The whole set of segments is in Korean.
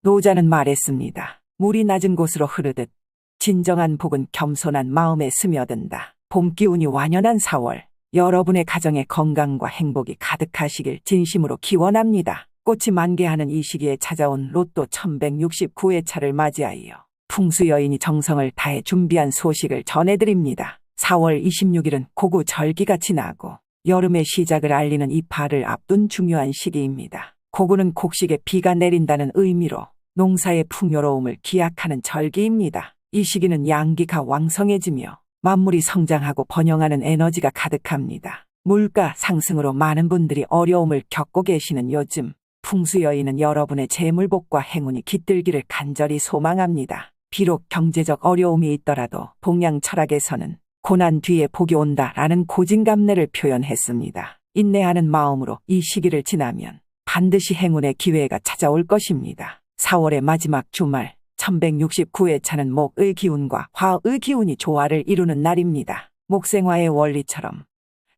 노자는 말했습니다. 물이 낮은 곳으로 흐르듯 진정한 복은 겸손한 마음에 스며든다. 봄 기운이 완연한 4월, 여러분의 가정에 건강과 행복이 가득하시길 진심으로 기원합니다. 꽃이 만개하는 이 시기에 찾아온 로또 1169회차를 맞이하여 풍수 여인이 정성을 다해 준비한 소식을 전해드립니다. 4월 26일은 고구 절기가 지나고 여름의 시작을 알리는 이파를 앞둔 중요한 시기입니다. 고구는 곡식에 비가 내린다는 의미로 농사의 풍요로움을 기약하는 절기입니다. 이 시기는 양기가 왕성해지며 만물이 성장하고 번영하는 에너지가 가득합니다. 물가 상승으로 많은 분들이 어려움을 겪고 계시는 요즘, 풍수여인은 여러분의 재물복과 행운이 깃들기를 간절히 소망합니다. 비록 경제적 어려움이 있더라도 동양 철학에서는 고난 뒤에 복이 온다라는 고진감래를 표현했습니다. 인내하는 마음으로 이 시기를 지나면 반드시 행운의 기회가 찾아올 것입니다. 4월의 마지막 주말, 1169회차는 목의 기운과 화의 기운이 조화를 이루는 날입니다. 목생화의 원리처럼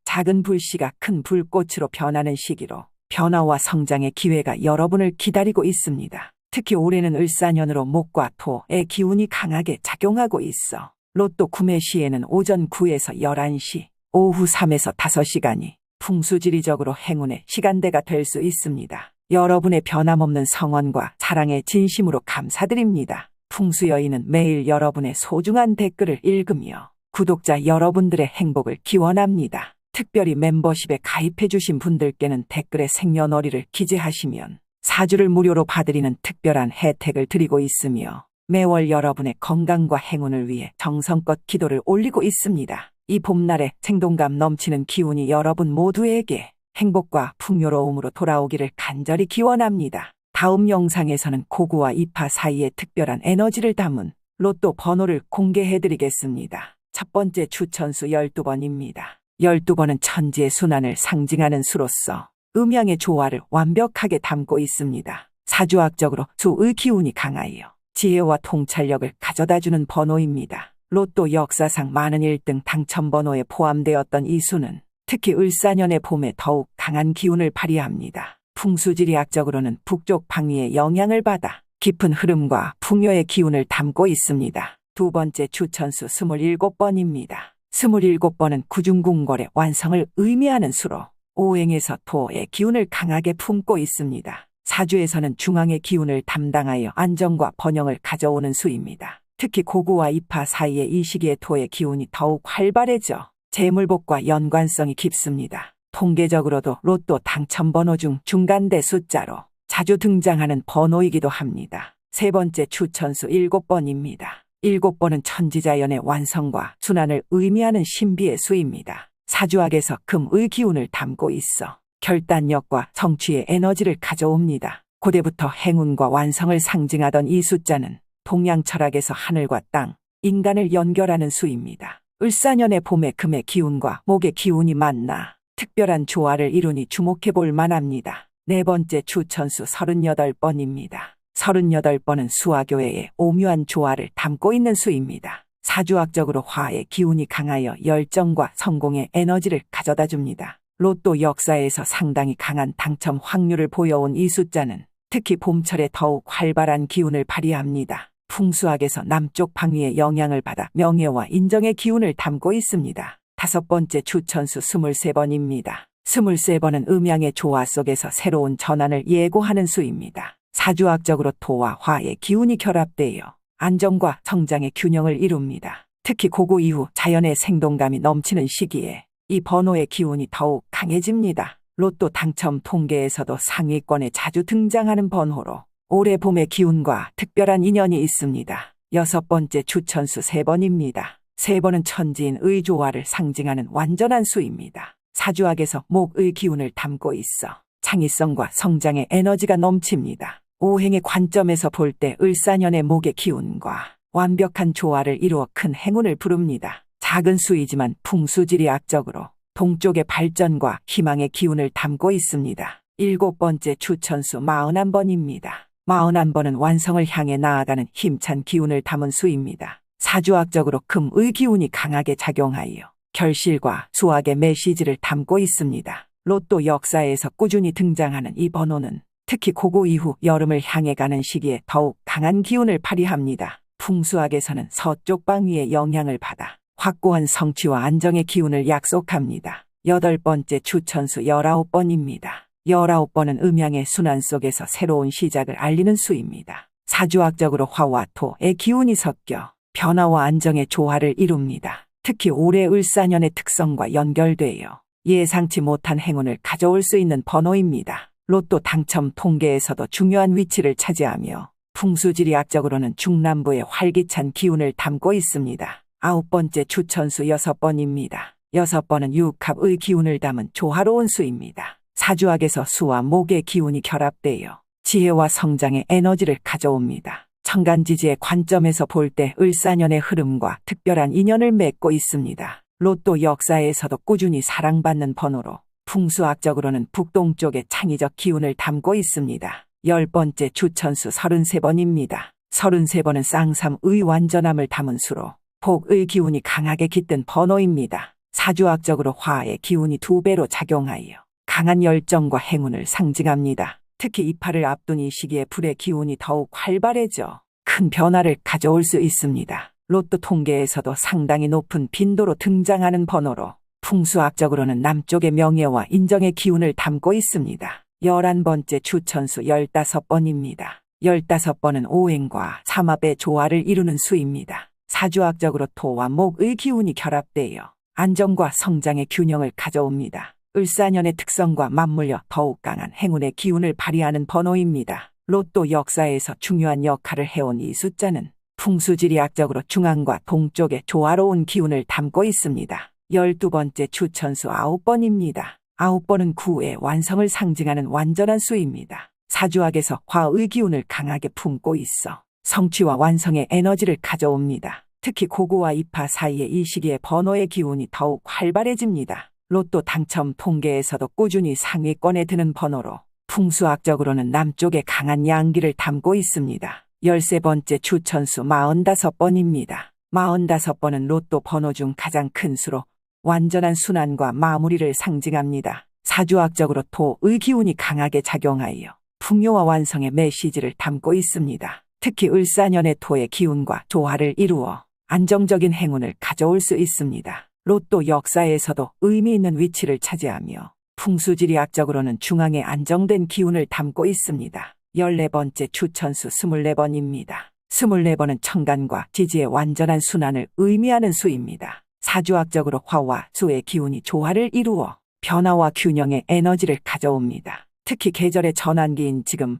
작은 불씨가 큰 불꽃으로 변하는 시기로 변화와 성장의 기회가 여러분을 기다리고 있습니다. 특히 올해는 을사년으로 목과 토의 기운이 강하게 작용하고 있어 로또 구매 시에는 오전 9에서 11시, 오후 3에서 5시간이 풍수지리적으로 행운의 시간대가 될 수 있습니다. 여러분의 변함없는 성원과 사랑에 진심으로 감사드립니다. 풍수여인은 매일 여러분의 소중한 댓글을 읽으며 구독자 여러분들의 행복을 기원합니다. 특별히 멤버십에 가입해주신 분들께는 댓글에 생년월일을 기재하시면 사주를 무료로 봐드리는 특별한 혜택을 드리고 있으며 매월 여러분의 건강과 행운을 위해 정성껏 기도를 올리고 있습니다. 이 봄날에 생동감 넘치는 기운이 여러분 모두에게 행복과 풍요로움으로 돌아오기를 간절히 기원합니다. 다음 영상에서는 고구와 이파 사이의 특별한 에너지를 담은 로또 번호를 공개해드리겠습니다. 첫 번째 추천수 12번입니다. 12번은 천지의 순환을 상징하는 수로서 음양의 조화를 완벽하게 담고 있습니다. 사주학적으로 수의 기운이 강하여 지혜와 통찰력을 가져다주는 번호입니다. 로또 역사상 많은 1등 당첨 번호에 포함되었던 이 수는 특히 을사년의 봄에 더욱 강한 기운을 발휘합니다. 풍수지리학적으로는 북쪽 방위의 영향을 받아 깊은 흐름과 풍요의 기운을 담고 있습니다. 두 번째 추천수 27번입니다. 27번은 구중궁궐의 완성을 의미하는 수로 오행에서 토의 기운을 강하게 품고 있습니다. 사주에서는 중앙의 기운을 담당하여 안정과 번영을 가져오는 수입니다. 특히 고구와 이파 사이의 이 시기의 토의 기운이 더욱 활발해져 재물복과 연관성이 깊습니다. 통계적으로도 로또 당첨번호 중 중간대 숫자로 자주 등장하는 번호이기도 합니다. 세 번째 추천수 7번입니다. 7번은 천지자연의 완성과 순환을 의미하는 신비의 수입니다. 사주학에서 금의 기운을 담고 있어 결단력과 성취의 에너지를 가져옵니다. 고대부터 행운과 완성을 상징하던 이 숫자는 동양 철학에서 하늘과 땅, 인간을 연결하는 수입니다. 을사년의 봄의 금의 기운과 목의 기운이 만나 특별한 조화를 이루니 주목해 볼 만합니다. 네 번째 추천수 38번입니다. 38번은 수화교회의 오묘한 조화를 담고 있는 수입니다. 사주학적으로 화의 기운이 강하여 열정과 성공의 에너지를 가져다 줍니다. 로또 역사에서 상당히 강한 당첨 확률을 보여온 이 숫자는 특히 봄철에 더욱 활발한 기운을 발휘합니다. 풍수학에서 남쪽 방위의 영향을 받아 명예와 인정의 기운을 담고 있습니다. 다섯 번째 추천수 23번입니다. 23번은 음양의 조화 속에서 새로운 전환을 예고하는 수입니다. 사주학적으로 토와 화의 기운이 결합되어 안정과 성장의 균형을 이룹니다. 특히 고구 이후 자연의 생동감이 넘치는 시기에 이 번호의 기운이 더욱 강해집니다. 로또 당첨 통계에서도 상위권에 자주 등장하는 번호로 올해 봄의 기운과 특별한 인연이 있습니다. 여섯 번째 추천수 3번입니다. 3번은 천지인의 조화를 상징하는 완전한 수입니다. 사주학에서 목의 기운을 담고 있어 창의성과 성장의 에너지가 넘칩니다. 오행의 관점에서 볼 때 을사년의 목의 기운과 완벽한 조화를 이루어 큰 행운을 부릅니다. 작은 수이지만 풍수지리학적으로 동쪽의 발전과 희망의 기운을 담고 있습니다. 일곱 번째 추천수 41번입니다. 41번은 완성을 향해 나아가는 힘찬 기운을 담은 수입니다. 사주학적으로 금의 기운이 강하게 작용하여 결실과 수학의 메시지를 담고 있습니다. 로또 역사에서 꾸준히 등장하는 이 번호는 특히 고고 이후 여름을 향해 가는 시기에 더욱 강한 기운을 발휘합니다. 풍수학에서는 서쪽 방위의 영향을 받아 확고한 성취와 안정의 기운을 약속합니다. 8번째 추천수 19번입니다. 19번은 음양의 순환 속에서 새로운 시작을 알리는 수입니다. 사주학적으로 화와 토의 기운이 섞여 변화와 안정의 조화를 이룹니다. 특히 올해 을사년의 특성과 연결되어 예상치 못한 행운을 가져올 수 있는 번호입니다. 로또 당첨 통계에서도 중요한 위치를 차지하며 풍수지리학적으로는 중남부의 활기찬 기운을 담고 있습니다. 9번째 추천수 6번입니다. 6번은 육합의 기운을 담은 조화로운 수입니다. 사주학에서 수와 목의 기운이 결합되어 지혜와 성장의 에너지를 가져옵니다. 천간지지의 관점에서 볼 때 을사년의 흐름과 특별한 인연을 맺고 있습니다. 로또 역사에서도 꾸준히 사랑받는 번호로 풍수학적으로는 북동쪽의 창의적 기운을 담고 있습니다. 10번째 추천수 33번입니다. 33번은 쌍삼의 완전함을 담은 수로 복의 기운이 강하게 깃든 번호입니다. 사주학적으로 화의 기운이 2배로 작용하여 강한 열정과 행운을 상징합니다. 특히 입하를 앞둔 이 시기에 불의 기운이 더욱 활발해져 큰 변화를 가져올 수 있습니다. 로또 통계에서도 상당히 높은 빈도로 등장하는 번호로 풍수학적으로는 남쪽의 명예와 인정의 기운을 담고 있습니다. 11번째 추천수 15번입니다. 15번은 오행과 삼합의 조화를 이루는 수입니다. 사주학적으로 토와 목의 기운이 결합되어 안정과 성장의 균형을 가져옵니다. 을사년의 특성과 맞물려 더욱 강한 행운의 기운을 발휘하는 번호입니다. 로또 역사에서 중요한 역할을 해온 이 숫자는 풍수지리학적으로 중앙과 동쪽의 조화로운 기운을 담고 있습니다. 12번째 추천수 9번입니다. 9번은 구의 완성을 상징하는 완전한 수입니다. 사주학에서 화의 기운을 강하게 품고 있어 성취와 완성의 에너지를 가져옵니다. 특히 고고와 입하 사이의 이 시기에 번호의 기운이 더욱 활발해집니다. 로또 당첨 통계에서도 꾸준히 상위권에 드는 번호로 풍수학적으로는 남쪽의 강한 양기를 담고 있습니다. 13번째 추천수 45번입니다. 45번은 로또 번호 중 가장 큰 수로 완전한 순환과 마무리를 상징합니다. 사주학적으로 토의 기운이 강하게 작용하여 풍요와 완성의 메시지를 담고 있습니다. 특히 을사년의 토의 기운과 조화를 이루어 안정적인 행운을 가져올 수 있습니다. 로또 역사에서도 의미 있는 위치를 차지하며 풍수지리학적으로는 중앙에 안정된 기운을 담고 있습니다. 14번째 추천수 24번입니다. 24번은 천간과 지지의 완전한 순환을 의미하는 수입니다. 사주학적으로 화와 수의 기운이 조화를 이루어 변화와 균형의 에너지를 가져옵니다. 특히 계절의 전환기인 지금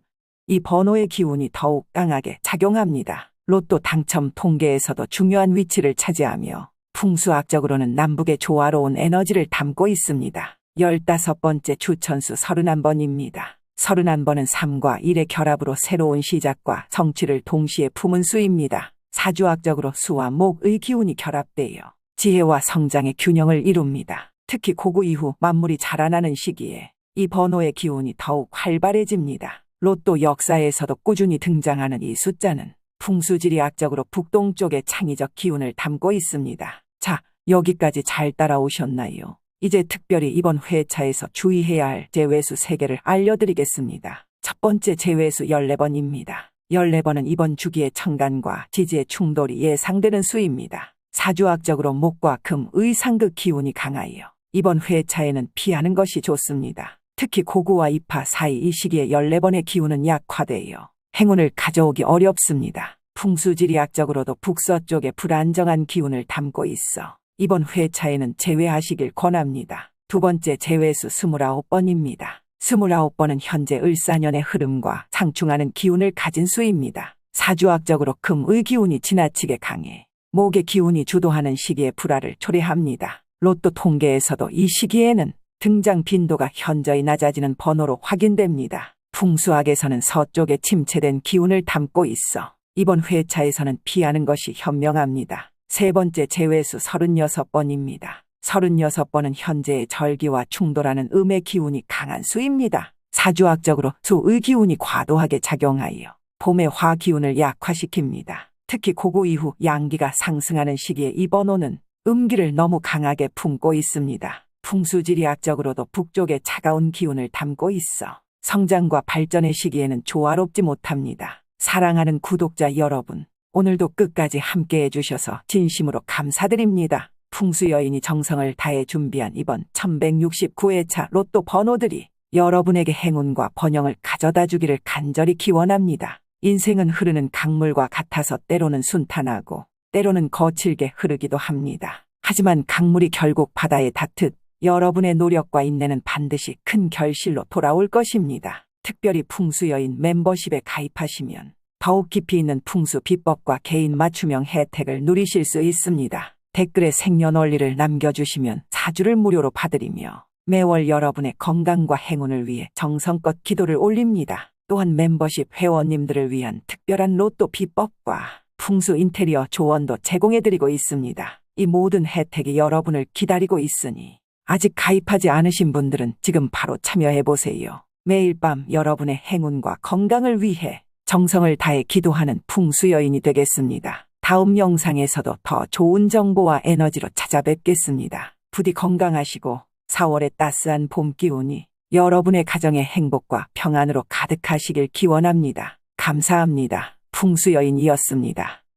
이 번호의 기운이 더욱 강하게 작용합니다. 로또 당첨 통계에서도 중요한 위치를 차지하며 풍수학적으로는 남북의 조화로운 에너지를 담고 있습니다. 15번째 추천수 31번입니다. 31번은 3과 1의 결합으로 새로운 시작과 성취를 동시에 품은 수입니다. 사주학적으로 수와 목의 기운이 결합되어 지혜와 성장의 균형을 이룹니다. 특히 고구 이후 만물이 자라나는 시기에 이 번호의 기운이 더욱 활발해집니다. 로또 역사에서도 꾸준히 등장하는 이 숫자는 풍수지리학적으로 북동쪽의 창의적 기운을 담고 있습니다. 자, 여기까지 잘 따라오셨나요? 이제 특별히 이번 회차에서 주의해야 할 제외수 3개를 알려드리겠습니다. 첫 번째 제외수 14번입니다. 14번은 이번 주기의 천간과 지지의 충돌이 예상되는 수입니다. 사주학적으로 목과 금의 상극 기운이 강하여 이번 회차에는 피하는 것이 좋습니다. 특히 고구와 입하 사이 이 시기에 14번의 기운은 약화되어 행운을 가져오기 어렵습니다. 풍수지리학적으로도 북서쪽에 불안정한 기운을 담고 있어 이번 회차에는 제외하시길 권합니다. 두 번째 제외수 29번입니다. 29번은 현재 을사년의 흐름과 상충하는 기운을 가진 수입니다. 사주학적으로 금의 기운이 지나치게 강해 목의 기운이 주도하는 시기에 불화를 초래합니다. 로또 통계에서도 이 시기에는 등장 빈도가 현저히 낮아지는 번호로 확인됩니다. 풍수학에서는 서쪽에 침체된 기운을 담고 있어 이번 회차에서는 피하는 것이 현명합니다. 세 번째 제외수 36번입니다. 36번은 현재의 절기와 충돌하는 음의 기운이 강한 수입니다. 사주학적으로 수의 기운이 과도하게 작용하여 봄의 화 기운을 약화시킵니다. 특히 고구 이후 양기가 상승하는 시기에 이 번호는 음기를 너무 강하게 품고 있습니다. 풍수지리학적으로도 북쪽에 차가운 기운을 담고 있어 성장과 발전의 시기에는 조화롭지 못합니다. 사랑하는 구독자 여러분, 오늘도 끝까지 함께 해주셔서 진심으로 감사드립니다. 풍수여인이 정성을 다해 준비한 이번 1169회차 로또 번호들이 여러분에게 행운과 번영을 가져다 주기를 간절히 기원합니다. 인생은 흐르는 강물과 같아서 때로는 순탄하고 때로는 거칠게 흐르기도 합니다. 하지만 강물이 결국 바다에 닿듯 여러분의 노력과 인내는 반드시 큰 결실로 돌아올 것입니다. 특별히 풍수여인 멤버십에 가입하시면 더욱 깊이 있는 풍수 비법과 개인 맞춤형 혜택을 누리실 수 있습니다. 댓글에 생년월일을 남겨주시면 사주를 무료로 봐드리며 매월 여러분의 건강과 행운을 위해 정성껏 기도를 올립니다. 또한 멤버십 회원님들을 위한 특별한 로또 비법과 풍수 인테리어 조언도 제공해드리고 있습니다. 이 모든 혜택이 여러분을 기다리고 있으니 아직 가입하지 않으신 분들은 지금 바로 참여해보세요. 매일 밤 여러분의 행운과 건강을 위해 정성을 다해 기도하는 풍수여인이 되겠습니다. 다음 영상에서도 더 좋은 정보와 에너지로 찾아뵙겠습니다. 부디 건강하시고 4월의 따스한 봄 기운이 여러분의 가정의 행복과 평안으로 가득하시길 기원합니다. 감사합니다. 풍수여인이었습니다.